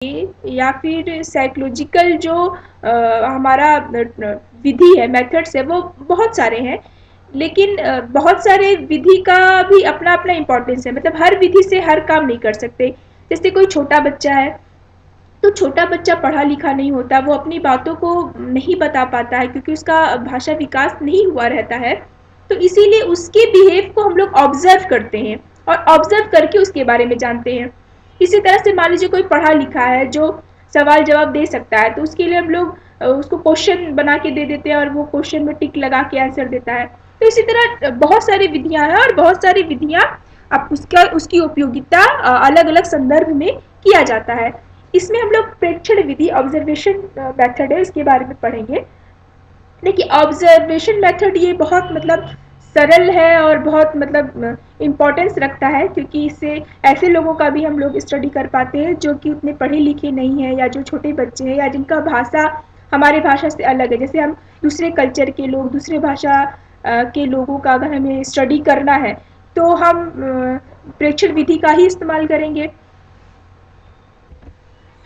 या फिर साइकोलॉजिकल जो हमारा विधि है, मेथड्स है, वो बहुत सारे हैं। लेकिन बहुत सारे विधि का भी अपना अपना इम्पोर्टेंस है, मतलब हर विधि से हर काम नहीं कर सकते। जैसे कोई छोटा बच्चा है, तो छोटा बच्चा पढ़ा लिखा नहीं होता, वो अपनी बातों को नहीं बता पाता है क्योंकि उसका भाषा विकास नहीं हुआ रहता है। तो इसीलिए उसके बिहेव को हम लोग ऑब्जर्व करते हैं और ऑब्जर्व करके उसके बारे में जानते हैं। इसी तरह से मान लीजिए कोई पढ़ा लिखा है जो सवाल जवाब दे सकता है, तो उसके लिए हम लोग उसको क्वेश्चन बना के दे देते हैं और वो क्वेश्चन में टिक लगा के आंसर देता है। तो इसी तरह बहुत सारी विधियां हैं और बहुत सारी विधियां अब उसका उसकी उपयोगिता अलग अलग संदर्भ में किया जाता है। इसमें हम लोग प्रेक्षण विधि, ऑब्जर्वेशन मेथड है, इसके बारे में पढ़ेंगे। देखिए, ऑब्जर्वेशन मेथड ये बहुत मतलब सरल है और बहुत मतलब इम्पोर्टेंस रखता है, क्योंकि इससे ऐसे लोगों का भी हम लोग स्टडी कर पाते हैं जो कि उतने पढ़े लिखे नहीं हैं, या जो छोटे बच्चे हैं, या जिनका भाषा हमारे भाषा से अलग है। जैसे हम दूसरे कल्चर के लोग, दूसरे भाषा के लोगों का अगर हमें स्टडी करना है, तो हम प्रेक्षण विधि का ही इस्तेमाल करेंगे।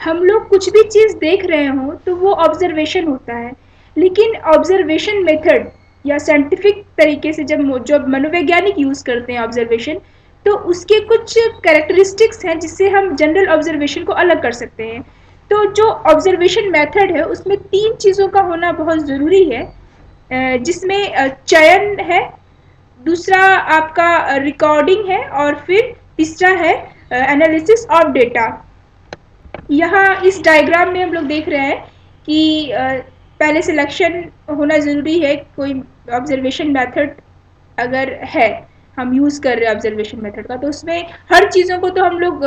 हम लोग कुछ भी चीज़ देख रहे हो तो वो ऑब्जर्वेशन होता है, लेकिन ऑब्जर्वेशन मेथड या साइंटिफिक तरीके से जब मनोवैज्ञानिक यूज़ करते हैं ऑब्जर्वेशन, तो उसके कुछ कैरेक्टरिस्टिक्स हैं जिससे हम जनरल ऑब्जर्वेशन को अलग कर सकते हैं। तो जो ऑब्जर्वेशन मेथड है उसमें 3 चीज़ों का होना बहुत ज़रूरी है, जिसमें चयन है, दूसरा आपका रिकॉर्डिंग है, और फिर तीसरा है एनालिसिस ऑफ डेटा। यहाँ इस डायग्राम में हम लोग देख रहे हैं कि पहले सिलेक्शन होना ज़रूरी है। कोई ऑब्जर्वेशन मेथड अगर है, हम यूज़ कर रहे हैं ऑब्जर्वेशन मेथड का, तो उसमें हर चीज़ों को तो हम लोग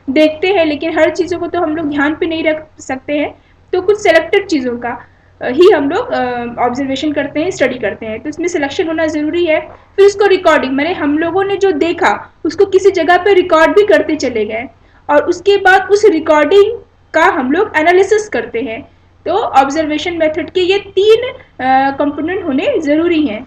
देखते हैं, लेकिन हर चीज़ों को तो हम लोग ध्यान पे नहीं रख सकते हैं। तो कुछ सेलेक्टेड चीज़ों का ही हम लोग ऑब्जर्वेशन करते हैं, स्टडी करते हैं। तो इसमें सिलेक्शन होना ज़रूरी है। फिर उसको रिकॉर्डिंग, मैंने हम लोगों ने जो देखा उसको किसी जगह पे रिकॉर्ड भी करते चले गए, और उसके बाद उस रिकॉर्डिंग का हम लोग एनालिसिस करते हैं। तो ऑब्जर्वेशन मेथड के ये 3 कंपोनेंट होने ज़रूरी हैं।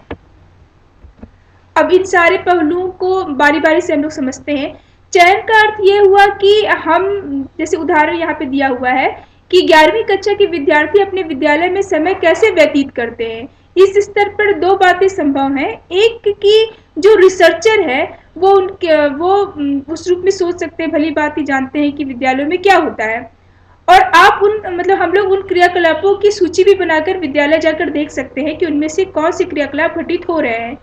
अब इन सारे पहलुओं को बारी बारी से हम लोग समझते हैं। चयन का अर्थ ये हुआ कि हम, जैसे उदाहरण यहाँ पे दिया हुआ है कि 11वीं कक्षा के विद्यार्थी अपने विद्यालय में समय कैसे व्यतीत करते हैं। इस स्तर पर 2 बातें संभव हैं। एक कि जो रिसर्चर है वो उस रूप में सोच सकते हैं, भली बात ही जानते हैं कि विद्यालयों में क्या होता है, और आप उन मतलब हम लोग उन क्रियाकलापों की सूची भी बनाकर विद्यालय जाकर देख सकते हैं कि उनमें से कौन से क्रियाकलाप घटित हो रहे हैं।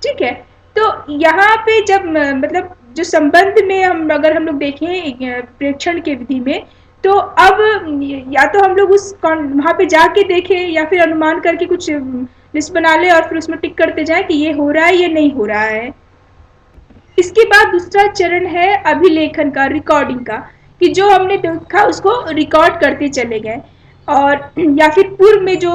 ठीक है। तो यहाँ पे जब मतलब जो संबंध में हम लोग देखें प्रेक्षण के विधि में, तो अब या तो हम लोग उस वहाँ पे जाके देखें, या फिर अनुमान करके कुछ लिस्ट बना ले और फिर उसमें टिक करते जाए कि ये हो रहा है, ये नहीं हो रहा है। इसके बाद दूसरा चरण है अभिलेखन का, रिकॉर्डिंग का, कि जो हमने देखा उसको रिकॉर्ड करते चले गए, और या फिर पूर्व में जो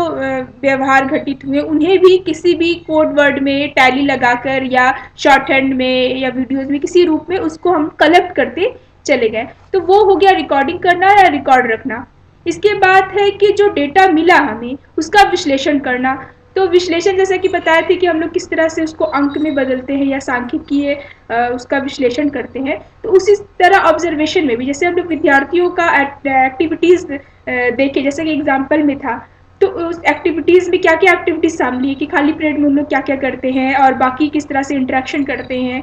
व्यवहार घटित हुए उन्हें भी किसी भी कोड वर्ड में टैली लगाकर, या शॉर्ट हैंड में, या वीडियोज में, किसी रूप में उसको हम कलेक्ट करते चले गए। तो वो हो गया रिकॉर्डिंग करना या रिकॉर्ड रखना। इसके बाद है कि जो डेटा मिला हमें उसका विश्लेषण करना। तो विश्लेषण जैसा कि बताया था कि हम लोग किस तरह से उसको अंक में बदलते हैं या सांख्यिकीय उसका विश्लेषण करते हैं। तो उसी तरह ऑब्जर्वेशन में भी, जैसे हम लोग विद्यार्थियों का एक्टिविटीज़ देखे, जैसे कि एग्जाम्पल में था, तो उस एक्टिविटीज़ में क्या क्या एक्टिविटीज़ शामिल है कि खाली पीरियड में हम लोग क्या क्या करते हैं और बाकी किस तरह से इंटरेक्शन करते हैं।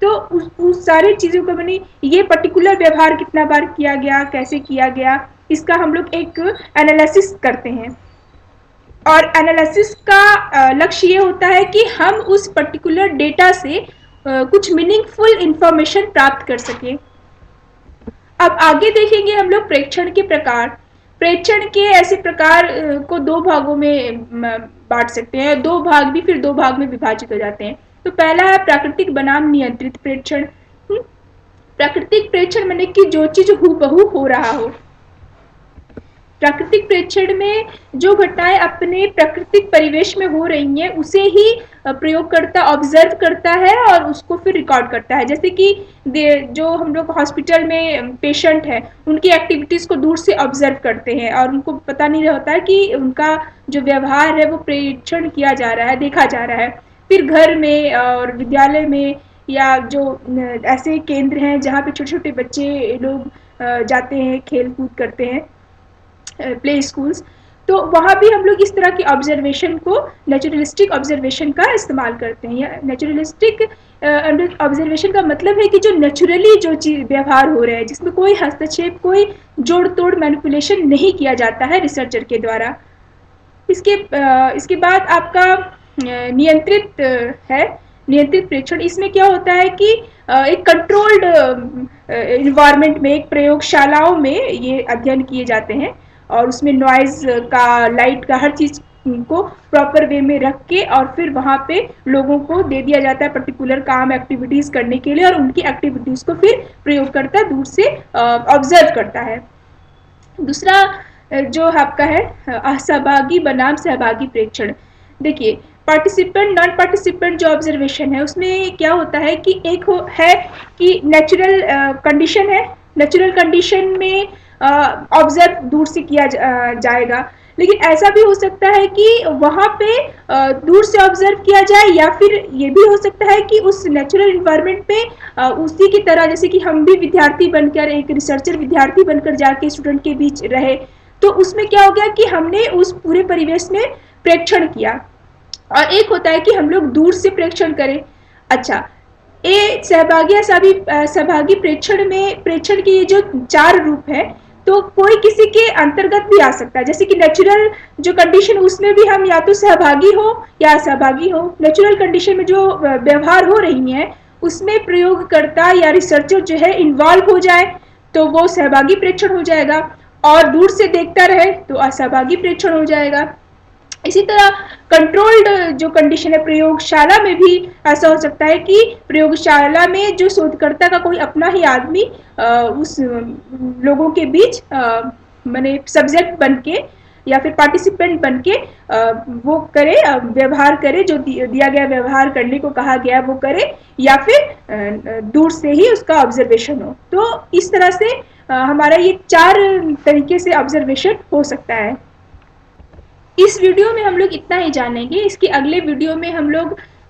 तो उस सारी चीज़ों को मैंने, ये पर्टिकुलर व्यवहार कितना बार किया गया, कैसे किया गया, इसका हम लोग एक एनालिसिस करते हैं। और एनालिसिस का लक्ष्य ये होता है कि हम उस पर्टिकुलर डेटा से कुछ मीनिंगफुल इंफॉर्मेशन प्राप्त कर सकें। अब आगे देखेंगे हम लोग प्रेक्षण के प्रकार। प्रेक्षण के ऐसे प्रकार को 2 भागों में बांट सकते हैं। 2 भाग भी फिर 2 भाग में विभाजित हो जाते हैं। तो पहला है प्राकृतिक बनाम नियंत्रित प्रेक्षण। प्राकृतिक प्रेक्षण माने कि जो चीज हूबहू हो रहा हो। प्राकृतिक प्रेक्षण में जो घटनाएं अपने प्राकृतिक परिवेश में हो रही हैं उसे ही प्रयोगकर्ता ऑब्जर्व करता है और उसको फिर रिकॉर्ड करता है। जैसे कि जो हम लोग हॉस्पिटल में पेशेंट है उनकी एक्टिविटीज़ को दूर से ऑब्जर्व करते हैं और उनको पता नहीं होता है कि उनका जो व्यवहार है वो प्रेक्षण किया जा रहा है, देखा जा रहा है। फिर घर में और विद्यालय में, या जो ऐसे केंद्र हैं जहाँ पे छोटे छोटे बच्चे लोग जाते हैं, खेल कूद करते हैं, प्ले स्कूल्स, तो वहाँ भी हम लोग इस तरह की ऑब्जर्वेशन को नेचुरलिस्टिक ऑब्जर्वेशन का इस्तेमाल करते हैं। या नेचुरलिस्टिक ऑब्जर्वेशन का मतलब है कि जो नेचुरली जो चीज़ व्यवहार हो रहा है, जिसमें कोई हस्तक्षेप, कोई जोड़ तोड़ मैनिपुलेशन नहीं किया जाता है रिसर्चर के द्वारा। इसके बाद आपका नियंत्रित है, नियंत्रित प्रेक्षण। इसमें क्या होता है कि एक कंट्रोल्ड इन्वायरमेंट में, एक प्रयोगशालाओं में ये अध्ययन किए जाते हैं और उसमें नॉइज का, लाइट का, हर चीज़ को प्रॉपर वे में रख के और फिर वहाँ पे लोगों को दे दिया जाता है पर्टिकुलर काम, एक्टिविटीज़ करने के लिए, और उनकी एक्टिविटीज़ को फिर प्रयोगकर्ता दूर से ऑब्जर्व करता है। दूसरा जो आपका है असहभागी बनाम सहभागी प्रेक्षण। देखिए, पार्टिसिपेंट नॉन पार्टिसिपेंट जो ऑब्जर्वेशन है उसमें क्या होता है कि एक है कि नेचुरल कंडीशन है, नेचुरल कंडीशन में ऑब्जर्व दूर से किया जाएगा, लेकिन ऐसा भी हो सकता है कि वहाँ पे दूर से ऑब्जर्व किया जाए, या फिर ये भी हो सकता है कि उस नेचुरल इन्वायरमेंट में उसी की तरह, जैसे कि हम भी विद्यार्थी बनकर, एक रिसर्चर विद्यार्थी बनकर जाके स्टूडेंट के बीच रहे, तो उसमें क्या हो गया कि हमने उस पूरे परिवेश में प्रेक्षण किया। और एक होता है कि हम लोग दूर से प्रेक्षण करें। अच्छा, ये सहभागी प्रेक्षण में, प्रेक्षण के ये जो 4 रूप है, तो कोई किसी के अंतर्गत भी आ सकता है। जैसे कि नेचुरल जो कंडीशन, उसमें भी हम या तो सहभागी हो या असहभागी हो। नेचुरल कंडीशन में जो व्यवहार हो रही है उसमें प्रयोगकर्ता या रिसर्चर जो है इन्वॉल्व हो जाए तो वो सहभागी प्रेक्षण हो जाएगा, और दूर से देखता रहे तो असहभागी प्रेक्षण हो जाएगा। इसी तरह कंट्रोल्ड जो कंडीशन है, प्रयोगशाला में भी ऐसा हो सकता है कि प्रयोगशाला में जो शोधकर्ता का कोई अपना ही आदमी उस लोगों के बीच माने सब्जेक्ट बन के या फिर पार्टिसिपेंट बन के वो करे, व्यवहार करे, जो दिया गया व्यवहार करने को कहा गया वो करे, या फिर दूर से ही उसका ऑब्जर्वेशन हो। तो इस तरह से हमारा ये 4 तरीके से ऑब्जर्वेशन हो सकता है। इस वीडियो में हम लोग इतना ही जानेंगे। इसके अगले वीडियो में हम लोग